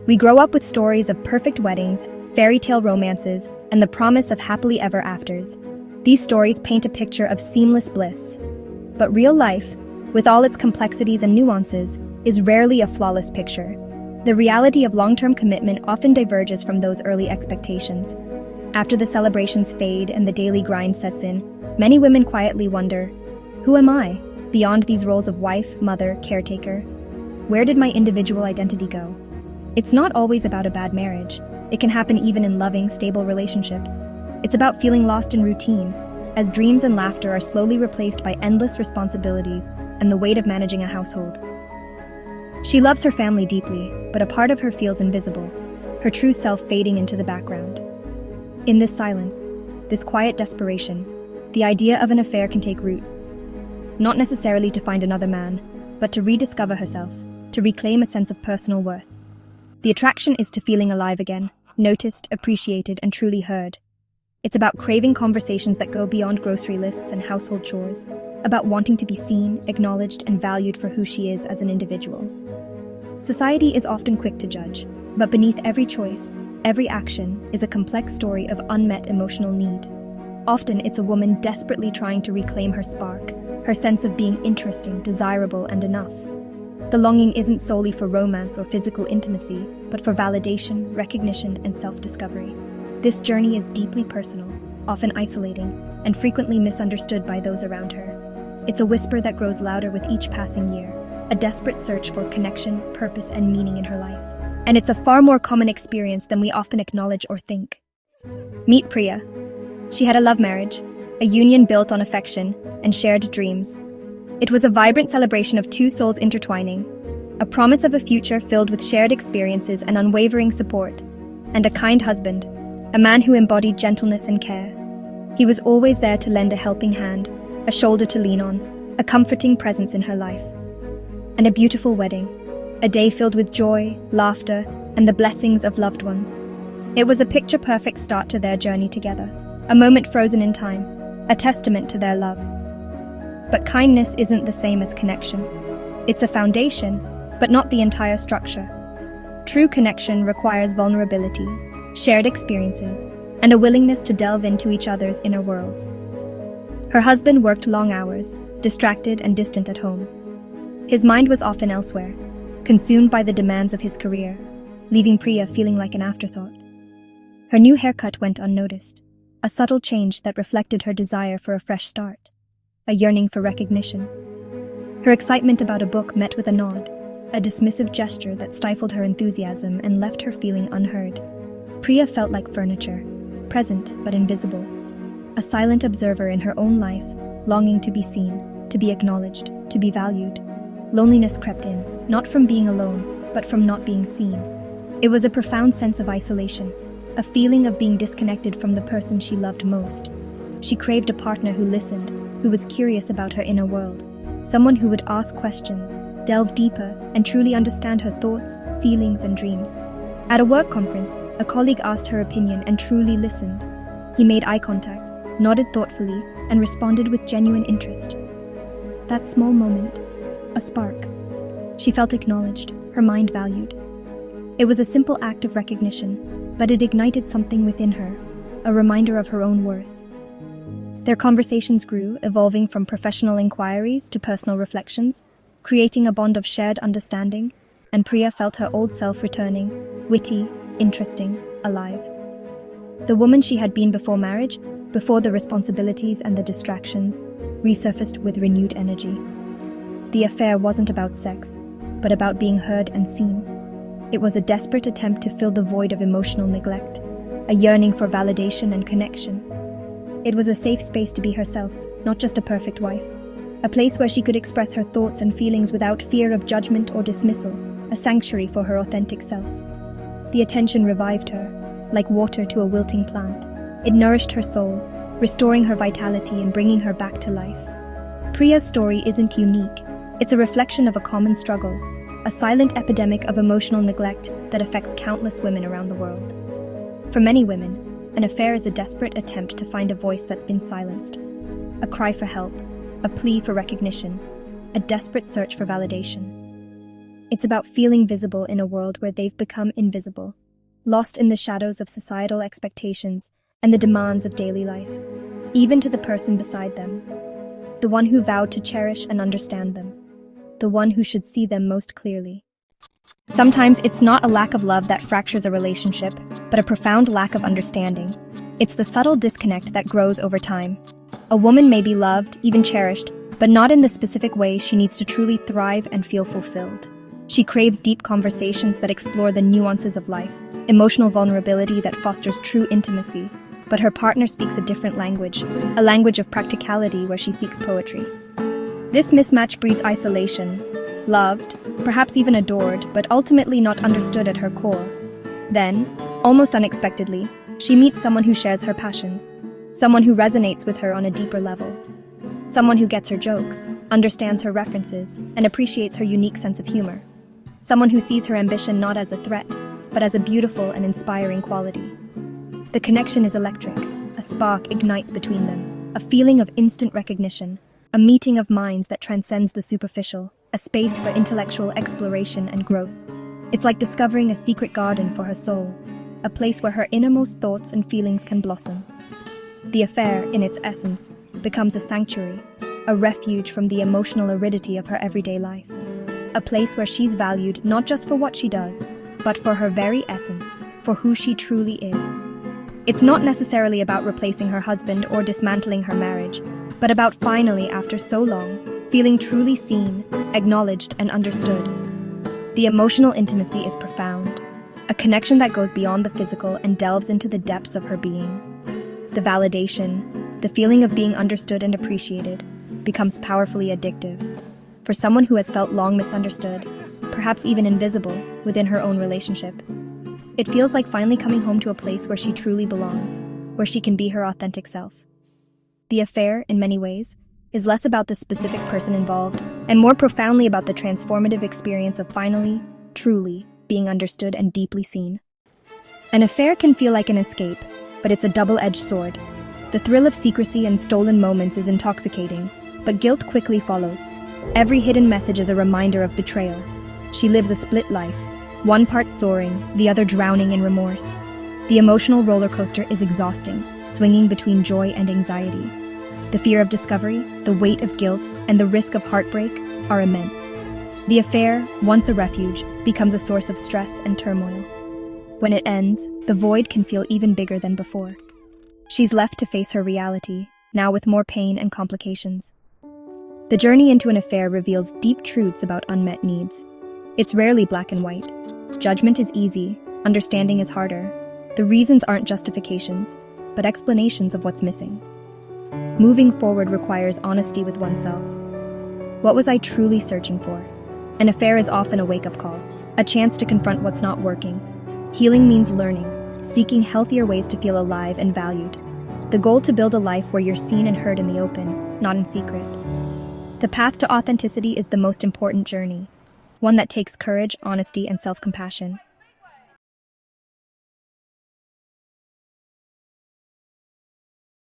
We grow up with stories of perfect weddings, fairy tale romances, and the promise of happily ever afters. These stories paint a picture of seamless bliss. But real life, with all its complexities and nuances, is rarely a flawless picture. The reality of long-term commitment often diverges from those early expectations. After the celebrations fade and the daily grind sets in, many women quietly wonder, who am I, beyond these roles of wife, mother, caretaker? Where did my individual identity go? It's not always about a bad marriage. It can happen even in loving, stable relationships. It's about feeling lost in routine, as dreams and laughter are slowly replaced by endless responsibilities and the weight of managing a household. She loves her family deeply, but a part of her feels invisible, her true self fading into the background. In this silence, this quiet desperation, the idea of an affair can take root. Not necessarily to find another man, but to rediscover herself, to reclaim a sense of personal worth. The attraction is to feeling alive again, noticed, appreciated, and truly heard. It's about craving conversations that go beyond grocery lists and household chores, about wanting to be seen, acknowledged, and valued for who she is as an individual. Society is often quick to judge, but beneath every choice, every action, is a complex story of unmet emotional need. Often it's a woman desperately trying to reclaim her spark, her sense of being interesting, desirable, and enough. The longing isn't solely for romance or physical intimacy, but for validation, recognition, and self-discovery. This journey is deeply personal, often isolating, and frequently misunderstood by those around her. It's a whisper that grows louder with each passing year, a desperate search for connection, purpose, and meaning in her life. And it's a far more common experience than we often acknowledge or think. Meet Priya. She had a love marriage, a union built on affection and shared dreams. It was a vibrant celebration of two souls intertwining, a promise of a future filled with shared experiences and unwavering support, and a kind husband, a man who embodied gentleness and care. He was always there to lend a helping hand, a shoulder to lean on, a comforting presence in her life. And a beautiful wedding, a day filled with joy, laughter, and the blessings of loved ones. It was a picture-perfect start to their journey together, a moment frozen in time, a testament to their love. But kindness isn't the same as connection. It's a foundation, but not the entire structure. True connection requires vulnerability, shared experiences, and a willingness to delve into each other's inner worlds. Her husband worked long hours, distracted and distant at home. His mind was often elsewhere, consumed by the demands of his career, leaving Priya feeling like an afterthought. Her new haircut went unnoticed, a subtle change that reflected her desire for a fresh start, a yearning for recognition. Her excitement about a book met with a nod, a dismissive gesture that stifled her enthusiasm and left her feeling unheard. Priya felt like furniture, present but invisible, a silent observer in her own life, longing to be seen, to be acknowledged, to be valued. Loneliness crept in, not from being alone, but from not being seen. It was a profound sense of isolation, a feeling of being disconnected from the person she loved most. She craved a partner who listened, who was curious about her inner world, someone who would ask questions, delve deeper, and truly understand her thoughts, feelings, and dreams. At a work conference, a colleague asked her opinion and truly listened. He made eye contact, nodded thoughtfully, and responded with genuine interest. That small moment, a spark. She felt acknowledged, her mind valued. It was a simple act of recognition, but it ignited something within her, a reminder of her own worth. Their conversations grew, evolving from professional inquiries to personal reflections, creating a bond of shared understanding, and Priya felt her old self returning, witty, interesting, alive. The woman she had been before marriage, before the responsibilities and the distractions, resurfaced with renewed energy. The affair wasn't about sex, but about being heard and seen. It was a desperate attempt to fill the void of emotional neglect, a yearning for validation and connection. It was a safe space to be herself, not just a perfect wife. A place where she could express her thoughts and feelings without fear of judgment or dismissal, a sanctuary for her authentic self. The attention revived her, like water to a wilting plant. It nourished her soul, restoring her vitality and bringing her back to life. Priya's story isn't unique. It's a reflection of a common struggle, a silent epidemic of emotional neglect that affects countless women around the world. For many women, an affair is a desperate attempt to find a voice that's been silenced, a cry for help, a plea for recognition, a desperate search for validation. It's about feeling visible in a world where they've become invisible, lost in the shadows of societal expectations and the demands of daily life, even to the person beside them, the one who vowed to cherish and understand them, the one who should see them most clearly. Sometimes it's not a lack of love that fractures a relationship, but a profound lack of understanding. It's the subtle disconnect that grows over time. A woman may be loved, even cherished, but not in the specific way she needs to truly thrive and feel fulfilled. She craves deep conversations that explore the nuances of life, emotional vulnerability that fosters true intimacy, but her partner speaks a different language, a language of practicality where she seeks poetry. This mismatch breeds isolation, loved, perhaps even adored, but ultimately not understood at her core. Then, almost unexpectedly, she meets someone who shares her passions, someone who resonates with her on a deeper level, someone who gets her jokes, understands her references, and appreciates her unique sense of humor, someone who sees her ambition not as a threat, but as a beautiful and inspiring quality. The connection is electric. A spark ignites between them, a feeling of instant recognition, a meeting of minds that transcends the superficial, a space for intellectual exploration and growth. It's like discovering a secret garden for her soul, a place where her innermost thoughts and feelings can blossom. The affair, in its essence, becomes a sanctuary, a refuge from the emotional aridity of her everyday life, a place where she's valued not just for what she does, but for her very essence, for who she truly is. It's not necessarily about replacing her husband or dismantling her marriage, but about finally, after so long, feeling truly seen, acknowledged, and understood. The emotional intimacy is profound, a connection that goes beyond the physical and delves into the depths of her being. The validation, the feeling of being understood and appreciated, becomes powerfully addictive. For someone who has felt long misunderstood, perhaps even invisible, within her own relationship, it feels like finally coming home to a place where she truly belongs, where she can be her authentic self. The affair, in many ways, is less about the specific person involved and more profoundly about the transformative experience of finally, truly, being understood and deeply seen. An affair can feel like an escape, but it's a double-edged sword. The thrill of secrecy and stolen moments is intoxicating, but guilt quickly follows. Every hidden message is a reminder of betrayal. She lives a split life, one part soaring, the other drowning in remorse. The emotional roller coaster is exhausting, swinging between joy and anxiety. The fear of discovery, the weight of guilt, and the risk of heartbreak are immense. The affair, once a refuge, becomes a source of stress and turmoil. When it ends, the void can feel even bigger than before. She's left to face her reality, now with more pain and complications. The journey into an affair reveals deep truths about unmet needs. It's rarely black and white. Judgment is easy, understanding is harder. The reasons aren't justifications, but explanations of what's missing. Moving forward requires honesty with oneself. What was I truly searching for? An affair is often a wake-up call, a chance to confront what's not working. Healing means learning, seeking healthier ways to feel alive and valued. The goal to build a life where you're seen and heard in the open, not in secret. The path to authenticity is the most important journey, one that takes courage, honesty, and self-compassion.